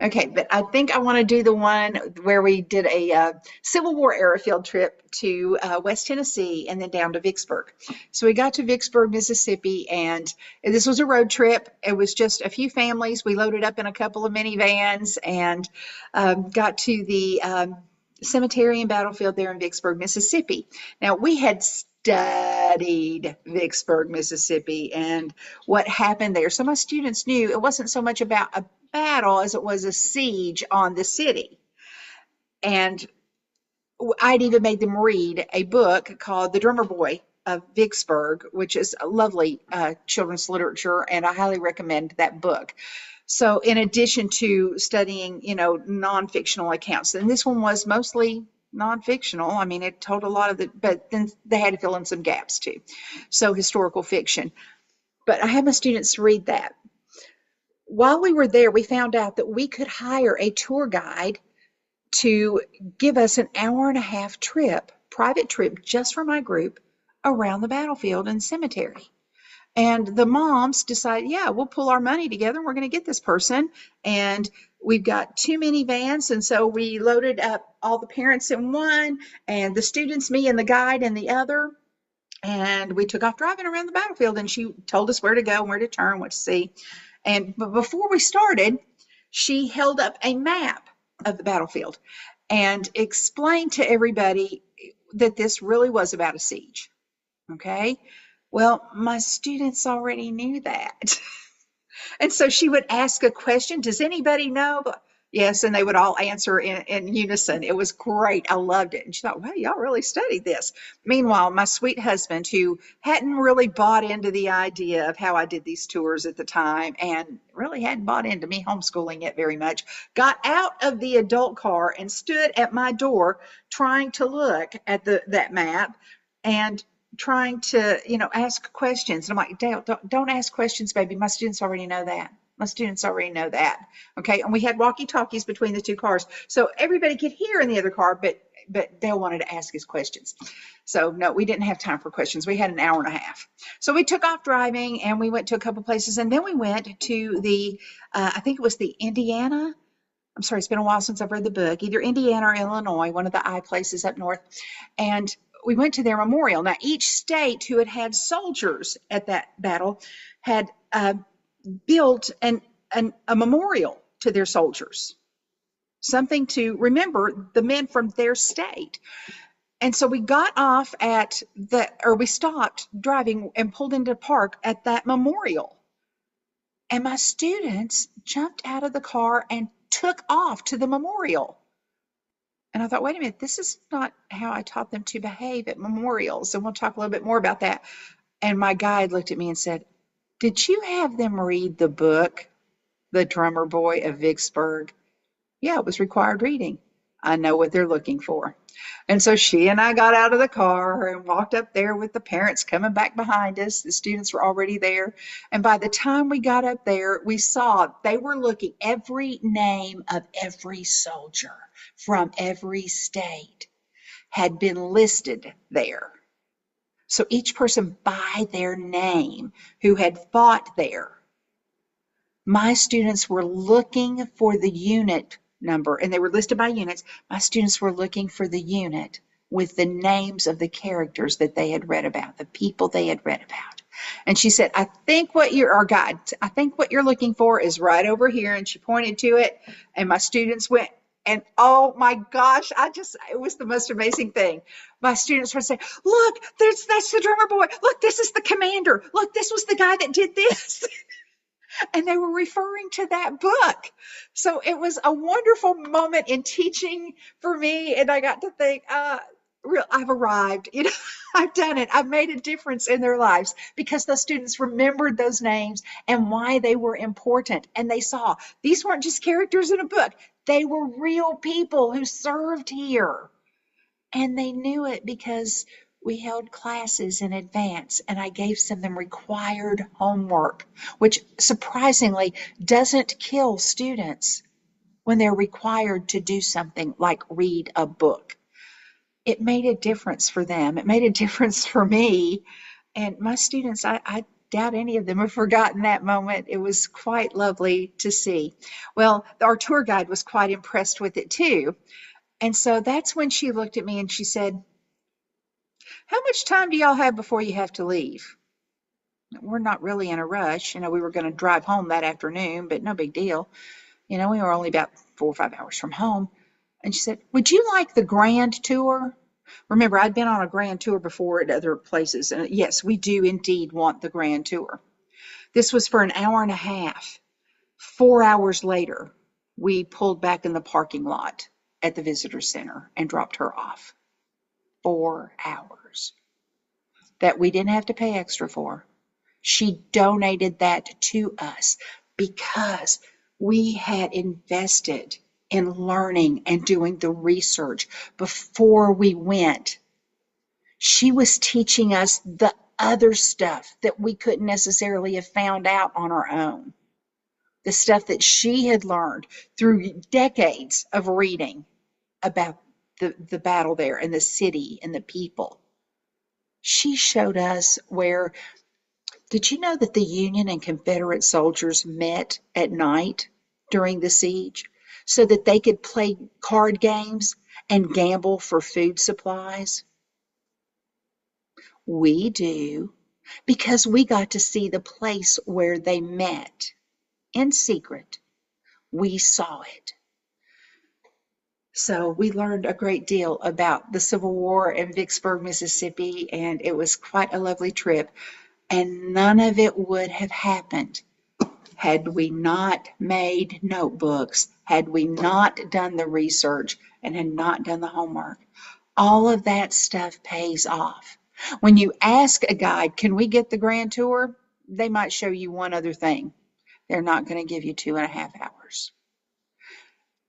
Okay, but I think I want to do the one where we did a Civil War era field trip to West Tennessee and then down to Vicksburg. So we got to Vicksburg, Mississippi, and this was a road trip. It was just a few families. We loaded up in a couple of minivans and got to the cemetery and battlefield there in Vicksburg, Mississippi. Now, we had studied Vicksburg, Mississippi, and what happened there. So my students knew it wasn't so much about a battle as it was a siege on the city. And I'd even made them read a book called The Drummer Boy of Vicksburg, which is a lovely children's literature, and I highly recommend that book. So, in addition to studying, non-fictional accounts, and this one was mostly non-fictional. I mean, it told a lot of the, but then they had to fill in some gaps too. So, historical fiction. But I had my students read that. While we were there, we found out that we could hire a tour guide to give us an hour and a half trip, private trip, just for my group around the battlefield and cemetery. And the moms decided, yeah, we'll pull our money together and we're going to get this person. And we've got too many vans. And so we loaded up all the parents in one and the students, me and the guide in the other. And we took off driving around the battlefield and she told us where to go, where to turn, what to see. But before we started, she held up a map of the battlefield and explained to everybody that this really was about a siege. Okay. Well, my students already knew that. And so she would ask a question. Does anybody know? Yes. And they would all answer in unison. It was great. I loved it. And she thought, wow, y'all really studied this. Meanwhile, my sweet husband, who hadn't really bought into the idea of how I did these tours at the time and really hadn't bought into me homeschooling it very much, got out of the adult car and stood at my door trying to look at that map and trying to, ask questions. And I'm like, Dale, don't ask questions, baby. My students already know that. My students already know that. Okay. And we had walkie-talkies between the two cars. So everybody could hear in the other car, but Dale wanted to ask his questions. So no, we didn't have time for questions. We had an hour and a half. So we took off driving and we went to a couple places. And then we went to I think it was the Indiana. I'm sorry, it's been a while since I've read the book, either Indiana or Illinois, one of the I places up north. And we went to their memorial. Now, each state who had had soldiers at that battle had built a memorial to their soldiers, something to remember the men from their state. And so we got off we stopped driving and pulled into the park at that memorial. And my students jumped out of the car and took off to the memorial. And I thought, wait a minute, this is not how I taught them to behave at memorials. And we'll talk a little bit more about that. And my guide looked at me and said, did you have them read the book, The Drummer Boy of Vicksburg? Yeah, it was required reading. I know what they're looking for. And so she and I got out of the car and walked up there with the parents coming back behind us. The students were already there. And by the time we got up there, we saw they were looking every name of every soldier from every state had been listed there. So each person by their name who had fought there. My students were looking for the unit number, and they were listed by units. My students were looking for the unit with the names of the characters that they had read about, the people they had read about. And she said, I think what you're looking for is right over here. And she pointed to it, and my students went, and oh my gosh, it was the most amazing thing. My students were saying, look, that's the drummer boy. Look, this is the commander. Look, this was the guy that did this. And they were referring to that book. So it was a wonderful moment in teaching for me. And I got to think, I've arrived. I've done it. I've made a difference in their lives because those students remembered those names and why they were important. And they saw these weren't just characters in a book. They were real people who served here. And they knew it because we held classes in advance and I gave them required homework, which surprisingly doesn't kill students when they're required to do something like read a book. It made a difference for them. It made a difference for me. And my students, I doubt any of them have forgotten that moment. It was quite lovely to see. Well, our tour guide was quite impressed with it too. And so that's when she looked at me and she said, "How much time do y'all have before you have to leave?" We're not really in a rush. We were going to drive home that afternoon, but no big deal. We were only about 4 or 5 hours from home. And she said, "Would you like the grand tour?" Remember, I'd been on a grand tour before at other places. And yes, we do indeed want the grand tour. This was for an hour and a half. 4 hours later, we pulled back in the parking lot at the visitor center and dropped her off. 4 hours that we didn't have to pay extra for. She donated that to us because we had invested in learning and doing the research before we went. She was teaching us the other stuff that we couldn't necessarily have found out on our own. The stuff that she had learned through decades of reading about the battle there and the city and the people. She showed us where. Did you know that the Union and Confederate soldiers met at night during the siege so that they could play card games and gamble for food supplies? We do, because we got to see the place where they met in secret. We saw it. So we learned a great deal about the Civil War in Vicksburg, Mississippi, and it was quite a lovely trip. And none of it would have happened had we not made notebooks, had we not done the research, and had not done the homework. All of that stuff pays off. When you ask a guide, "Can we get the grand tour?" they might show you one other thing. They're not going to give you 2.5 hours.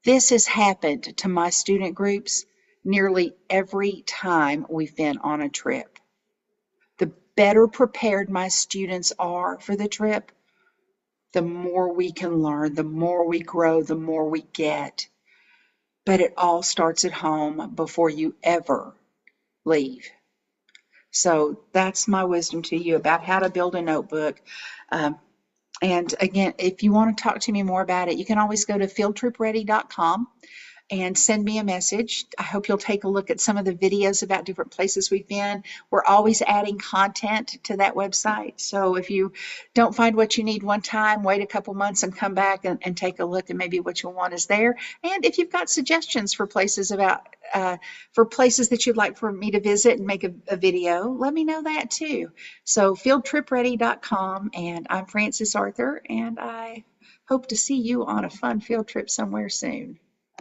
This has happened to my student groups nearly every time we've been on a trip. The better prepared my students are for the trip, the more we can learn, the more we grow, the more we get. But it all starts at home before you ever leave. So that's my wisdom to you about how to build a notebook. And again, if you want to talk to me more about it, you can always go to fieldtripready.com and send me a message. I hope you'll take a look at some of the videos about different places we've been. We're always adding content to that website. So if you don't find what you need one time, wait a couple months and come back and take a look, and maybe what you'll want is there. And if you've got suggestions for places that you'd like for me to visit and make a video, let me know that too. So fieldtripready.com, and I'm Frances Arthur, and I hope to see you on a fun field trip somewhere soon.